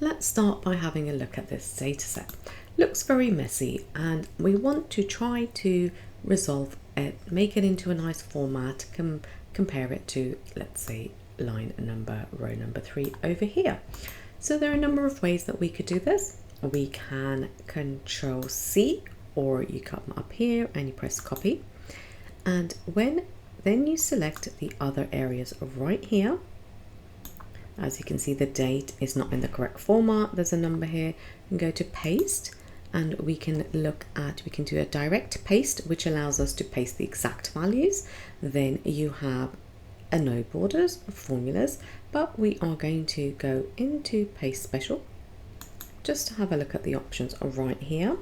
Let's start by having a look at this data set. Looks very messy and we want to try to resolve it, make it into a nice format, compare it to, let's say, line number, row number 3 over here. So there are a number of ways that we could do this. We can Ctrl C, or you come up here and you press copy. And then you select the other areas right here. As you can see, the date is not in the correct format. There's a number here. And go to paste, and we can do a direct paste, which allows us to paste the exact values. Then you have a no borders, formulas, but we are going to go into paste special just to have a look at the options right here.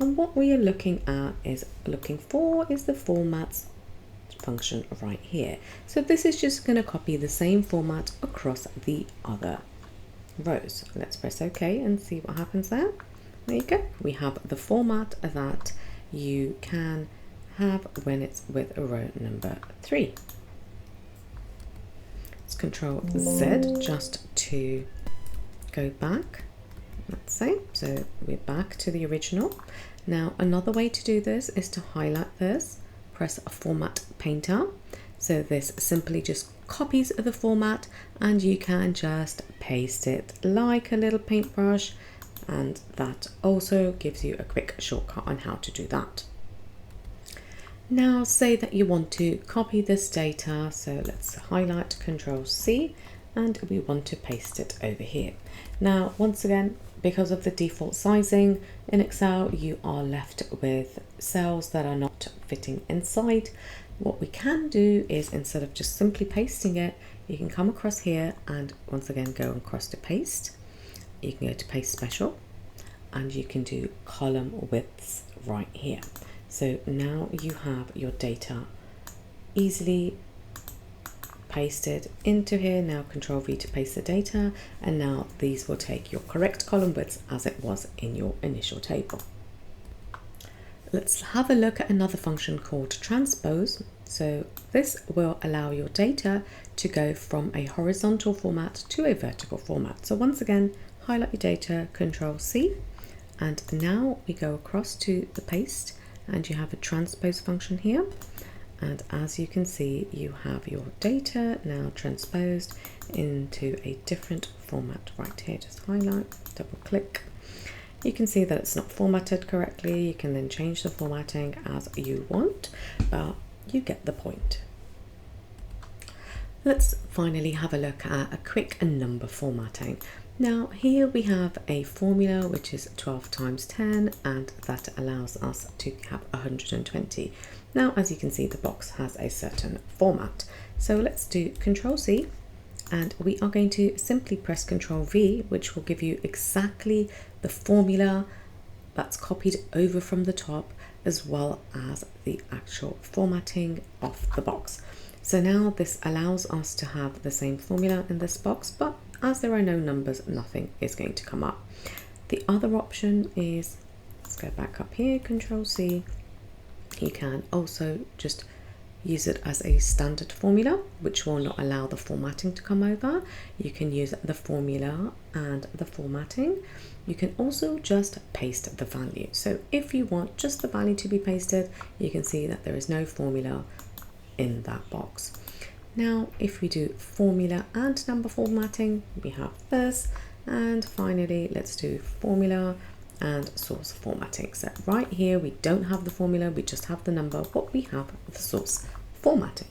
And what we are looking for is the formats function right here. So this is just going to copy the same format across the other rows. Let's press OK and see what happens there. There you go. We have the format that you can have when it's with row number 3. Let's Ctrl Z just to go back. Let's say, so we're back to the original. Now another way to do this is to highlight this, press Format Painter. So this simply just copies the format and you can just paste it like a little paintbrush, and that also gives you a quick shortcut on how to do that. Now say that you want to copy this data, so let's highlight Ctrl C and we want to paste it over here. Now once again, because of the default sizing in Excel, you are left with cells that are not fitting inside. What we can do is, instead of just simply pasting it, you can come across here and once again go across to paste. You can go to paste special and you can do column widths right here. So now you have your data easily pasted into here. Now Ctrl V to paste the data, and now these will take your correct column widths as it was in your initial table. Let's have a look at another function called Transpose. So this will allow your data to go from a horizontal format to a vertical format. So once again, highlight your data, Ctrl C, and now we go across to the paste and you have a transpose function here. And as you can see, you have your data now transposed into a different format right here. Just highlight, double click. You can see that it's not formatted correctly. You can then change the formatting as you want, but you get the point. Let's finally have a look at a quick number formatting. Now here we have a formula which is 12 times 10, and that allows us to have 120. Now as you can see, the box has a certain format. So let's do Ctrl C, and we are going to simply press Ctrl V, which will give you exactly the formula that's copied over from the top, as well as the actual formatting of the box. So now this allows us to have the same formula in this box, but as there are no numbers, nothing is going to come up. The other option is, let's go back up here, Ctrl C. You can also just use it as a standard formula, which will not allow the formatting to come over. You can use the formula and the formatting. You can also just paste the value. So if you want just the value to be pasted, you can see that there is no formula in that box. Now, if we do formula and number formatting, we have this. And finally, let's do formula and source formatting. So right here, we don't have the formula, we just have the number, but we have the source formatting.